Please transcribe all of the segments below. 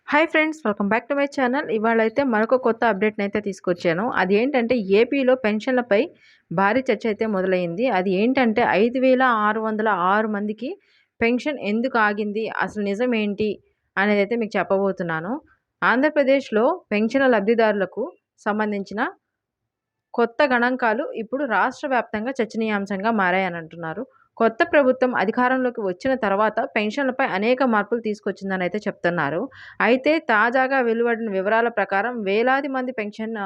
Hi friends! Welcome back to my channel. ఇవాళైతే మరొక కొత్త అప్డేట్‌నైతే తీసుకొచ్చాను. అది ఏంటంటే ఏపీలో పెన్షన్‌లపై భారీ చర్చ అయితే మొదలైంది. అది ఏంటంటే 5,606 మందికి పెన్షన్ ఎందుకు ఆగింది? అసలు నిజం ఏంటి? అనేదైతే మీకు చెప్పబోతున్నాను. ఆంధ్రప్రదేశ్‌లో పెన్షన్ల లబ్ధిదారులకు సంబంధించిన కొత్త గణాంకాలు ఇప్పుడు రాష్ట్ర వ్యాప్తంగా చర్చనీయాంశంగా మారాయని అంటున్నారు. కొత్త ప్రభుత్వం అధికారంలోకి వచ్చిన తర్వాత పెన్షన్లపై అనేక మార్పులు తీసుకొచ్చిందనైతే చెప్తున్నారు. అయితే తాజాగా వెలువడిన వివరాల ప్రకారం వేలాది మంది పెన్షన్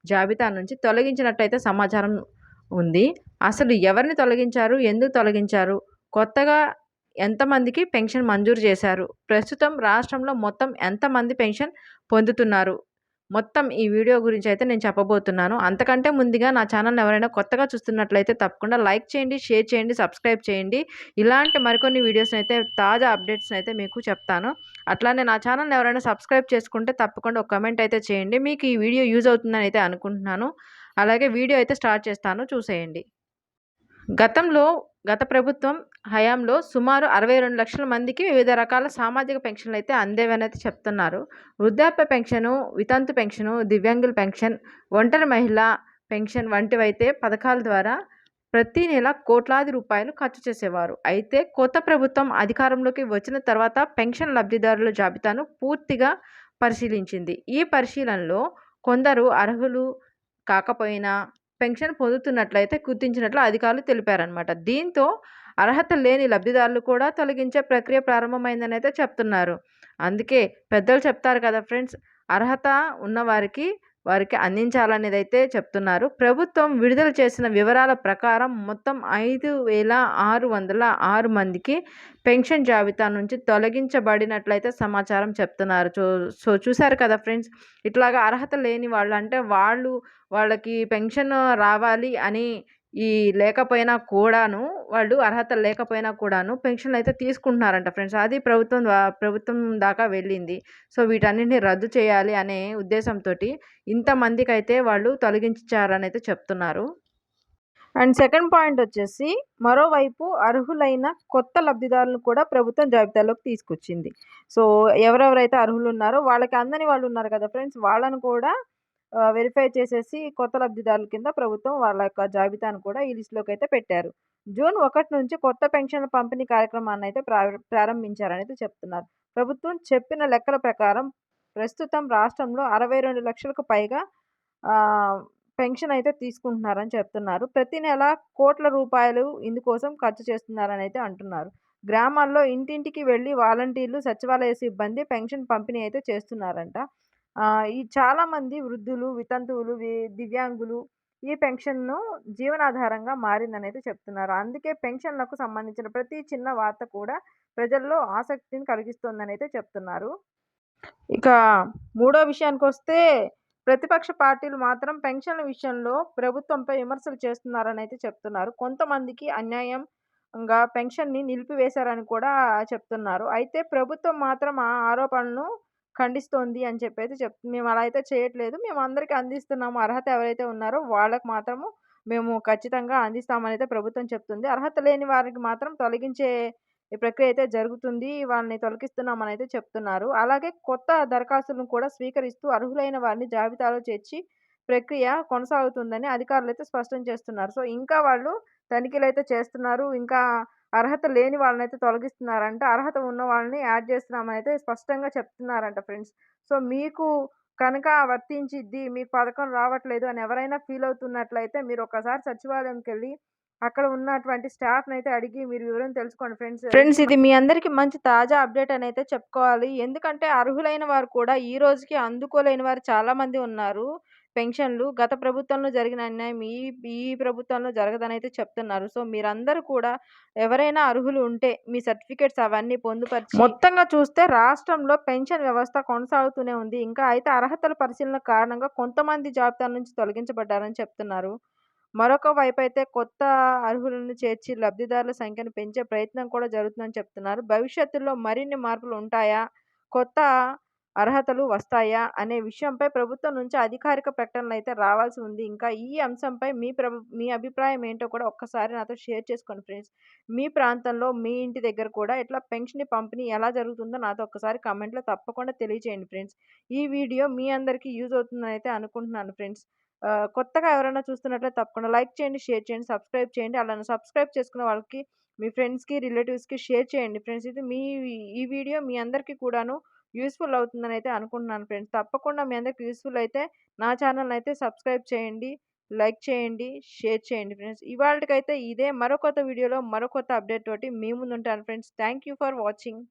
జాబితా నుంచి తొలగించినట్టయితే సమాచారం ఉంది. అసలు ఎవరిని తొలగించారు? ఎందుకు తొలగించారు? కొత్తగా ఎంతమందికి పెన్షన్ మంజూరు చేశారు? ప్రస్తుతం రాష్ట్రంలో మొత్తం ఎంతమంది పెన్షన్ పొందుతున్నారు? మొత్తం ఈ వీడియో గురించయితే నేను చెప్పబోతున్నాను. అంతకంటే ముందుగా నా ఛానల్‌ని ఎవరైనా కొత్తగా చూస్తున్నట్లయితే తప్పకుండా లైక్ చేయండి, షేర్ చేయండి, సబ్స్క్రైబ్ చేయండి. ఇలాంటి మరికొన్ని వీడియోస్‌నైతే తాజా అప్డేట్స్‌నైతే మీకు చెప్తాను. అట్లానే నా ఛానల్‌ని ఎవరైనా సబ్స్క్రైబ్ చేసుకుంటే తప్పకుండా ఒక కామెంట్ అయితే చేయండి. మీకు ఈ వీడియో యూజ్ అవుతుందని అయితే అనుకుంటున్నాను. అలాగే వీడియో అయితే స్టార్ట్ చేస్తాను చూసేయండి. గత ప్రభుత్వం హయాంలో సుమారు 62,00,000 మందికి వివిధ రకాల సామాజిక పెన్షన్‌లయితే అందేవనైతే చెప్తున్నారు. వృద్ధాప్య పెన్షను, వితంతు పెన్షను, దివ్యాంగుల పెన్షన్, ఒంటరి మహిళ పెన్షన్ వంటివైతే పథకాల ద్వారా ప్రతి నెల కోట్లాది రూపాయలు ఖర్చు చేసేవారు. అయితే కొత్త ప్రభుత్వం అధికారంలోకి వచ్చిన తర్వాత పెన్షన్ లబ్ధిదారుల జాబితాను పూర్తిగా పరిశీలించింది. ఈ పరిశీలనలో కొందరు అర్హులు కాకపోయినా పెన్షన్ పొందుతున్నట్లయితే గుర్తించినట్లు అధికారులు తెలిపారనమాట. దీంతో అర్హత లేని లబ్ధిదారులు కూడా తొలగించే ప్రక్రియ ప్రారంభమైందనైతే చెప్తున్నారు. అందుకే పెద్దలు చెప్తారు కదా ఫ్రెండ్స్, అర్హత ఉన్నవారికి వారికి అందించాలనేదైతే చెప్తున్నారు. ప్రభుత్వం విడుదల చేసిన వివరాల ప్రకారం మొత్తం 5,606 మందికి పెన్షన్ జాబితా నుంచి తొలగించబడినట్లయితే సమాచారం చెప్తున్నారు. చూసారు కదా ఫ్రెండ్స్, ఇట్లాగా అర్హత లేని వాళ్ళు అంటే వాళ్ళకి పెన్షన్ రావాలి అని లేకపోయినా కూడాను, వాళ్ళు అర్హత లేకపోయినా కూడాను పెన్షన్‌లయితే తీసుకుంటున్నారంట ఫ్రెండ్స్. అది ప్రభుత్వం దాకా వెళ్ళింది. సో, వీటన్నిటిని రద్దు చేయాలి అనే ఉద్దేశంతోటి ఇంతమందికైతే వాళ్ళు తొలగించారనైతే చెప్తున్నారు. అండ్ సెకండ్ పాయింట్ వచ్చేసి, మరోవైపు అర్హులైన కొత్త లబ్ధిదారులను కూడా ప్రభుత్వం జాబితాలోకి తీసుకొచ్చింది. సో, ఎవరెవరైతే అర్హులున్నారో వాళ్ళకి అందని వాళ్ళు ఉన్నారు కదా ఫ్రెండ్స్, వాళ్ళను కూడా వెరిఫై చేసేసి కొత్త లబ్ధిదారుల కింద ప్రభుత్వం వాళ్ళ యొక్క జాబితాను కూడా ఈ లిస్ట్‌లోకి అయితే పెట్టారు. జూన్ 1 నుంచి కొత్త పెన్షన్ల పంపిణీ కార్యక్రమాన్నయితే ప్రారంభించారనైతే చెప్తున్నారు. ప్రభుత్వం చెప్పిన లెక్కల ప్రకారం ప్రస్తుతం రాష్ట్రంలో 62,00,000కు పైగా ఆహ్, పెన్షన్ అయితే తీసుకుంటున్నారని చెప్తున్నారు. ప్రతి నెల కోట్ల రూపాయలు ఇందుకోసం ఖర్చు చేస్తున్నారనైతే అంటున్నారు. గ్రామాల్లో ఇంటింటికి వెళ్లి వాలంటీర్లు, సచివాలయ సిబ్బంది పెన్షన్ పంపిణీ అయితే చేస్తున్నారంట. ఈ చాలామంది వృద్ధులు, వితంతువులు, దివ్యాంగులు ఈ పెన్షన్‌ను జీవనాధారంగా మారిందనైతే చెప్తున్నారు. అందుకే పెన్షన్‌లకు సంబంధించిన ప్రతి చిన్న వార్త కూడా ప్రజల్లో ఆసక్తిని కలిగిస్తోందనైతే చెప్తున్నారు. ఇక మూడో విషయానికొస్తే, ప్రతిపక్ష పార్టీలు మాత్రం పెన్షన్ల విషయంలో ప్రభుత్వంపై విమర్శలు చేస్తున్నారనైతే చెప్తున్నారు. కొంతమందికి అన్యాయంగా పెన్షన్‌ని నిలిపివేశారని కూడా చెప్తున్నారు. అయితే ప్రభుత్వం మాత్రం ఆ ఆరోపణలను ఖండిస్తోంది అని చెప్పైతే మేము అలా అయితే చేయట్లేదు. మేము అందరికి అందిస్తున్నాము. అర్హత ఎవరైతే ఉన్నారో వాళ్ళకి మాత్రము మేము ఖచ్చితంగా అందిస్తామనైతే ప్రభుత్వం చెప్తుంది. అర్హత లేని వారికి మాత్రం తొలగించే ఈ ప్రక్రియ అయితే జరుగుతుంది. వాళ్ళని తొలగిస్తున్నామనైతే చెప్తున్నారు. అలాగే కొత్త దరఖాస్తులను కూడా స్వీకరిస్తూ అర్హులైన వారిని జాబితాలో చేర్చి ప్రక్రియ కొనసాగుతుందని అధికారులైతే స్పష్టం చేస్తున్నారు. సో, ఇంకా వాళ్ళు తనిఖీలైతే చేస్తున్నారు. ఇంకా అర్హత లేని వాళ్ళనైతే తొలగిస్తున్నారంట. అర్హత ఉన్న వాళ్ళని యాడ్ చేస్తున్నామనైతే స్పష్టంగా చెప్తున్నారంట ఫ్రెండ్స్. సో, మీకు కనుక వర్తించిద్ది, మీకు పథకం రావట్లేదు అని ఎవరైనా ఫీల్ అవుతున్నట్లయితే మీరొకసారి సచివాలయంకెళ్ళి అక్కడ ఉన్నటువంటి స్టాఫ్‌నైతే అడిగి మీరు వివరం తెలుసుకోండి ఫ్రెండ్స్. ఫ్రెండ్స్, ఇది మీ అందరికి మంచి తాజా అప్డేట్ అనైతే చెప్పుకోవాలి. ఎందుకంటే అర్హులైన వారు కూడా ఈ రోజుకి అందుకోలేని వారు చాలామంది ఉన్నారు. పెన్షన్‌లు గత ప్రభుత్వంలో జరిగిన అన్యాయం ఈ ప్రభుత్వంలో జరగదనైతే చెప్తున్నారు. సో, మీరందరూ కూడా ఎవరైనా అర్హులు ఉంటే మీ సర్టిఫికేట్స్ అవన్నీ పొందుపరిచి మొత్తంగా చూస్తే రాష్ట్రంలో పెన్షన్ వ్యవస్థ కొనసాగుతూనే ఉంది. ఇంకా అయితే అర్హతల పరిశీలన కారణంగా కొంతమంది జాబితా నుంచి తొలగించబడ్డారని చెప్తున్నారు. మరొక వైపైతే కొత్త అర్హులను చేర్చి లబ్ధిదారుల సంఖ్యను పెంచే ప్రయత్నం కూడా జరుగుతుందని చెప్తున్నారు. భవిష్యత్తులో మరిన్ని మార్పులు ఉంటాయా? కొత్త అర్హతలు వస్తాయా అనే విషయంపై ప్రభుత్వం నుంచి అధికారిక ప్రకటనలైతే రావాల్సి ఉంది. ఇంకా ఈ అంశంపై మీ అభిప్రాయం ఏంటో కూడా ఒక్కసారి నాతో షేర్ చేసుకోండి ఫ్రెండ్స్. మీ ప్రాంతంలో, మీ ఇంటి దగ్గర కూడా ఇట్లా పెన్షన్ పంపిణీ ఎలా జరుగుతుందో నాతో ఒక్కసారి కామెంట్‌లో తప్పకుండా తెలియచేయండి ఫ్రెండ్స్. ఈ వీడియో మీ అందరికీ యూజ్ అవుతుందని అయితే అనుకుంటున్నాను ఫ్రెండ్స్. కొత్తగా ఎవరైనా చూస్తున్నట్లయితే తప్పకుండా లైక్ చేయండి, షేర్ చేయండి, సబ్స్క్రైబ్ చేయండి. అలానే సబ్స్క్రైబ్ చేసుకున్న వాళ్ళకి మీ ఫ్రెండ్స్‌కి, రిలేటివ్స్‌కి షేర్ చేయండి ఫ్రెండ్స్. ఈ వీడియో మీ అందరికీ కూడాను యూజ్‌ఫుల్ అవుతుందనైతే అనుకుంటున్నాను ఫ్రెండ్స్. తప్పకుండా మీ అందరికి యూజ్‌ఫుల్ అయితే నా ఛానెల్‌నైతే సబ్స్క్రైబ్ చేయండి, లైక్ చేయండి, షేర్ చేయండి ఫ్రెండ్స్. ఇవాల్టికైతే ఇదే మరో కొత్త వీడియోలో మరో కొత్త అప్డేట్ తోటి మీ ముందుంటాను friends. Thank you for watching.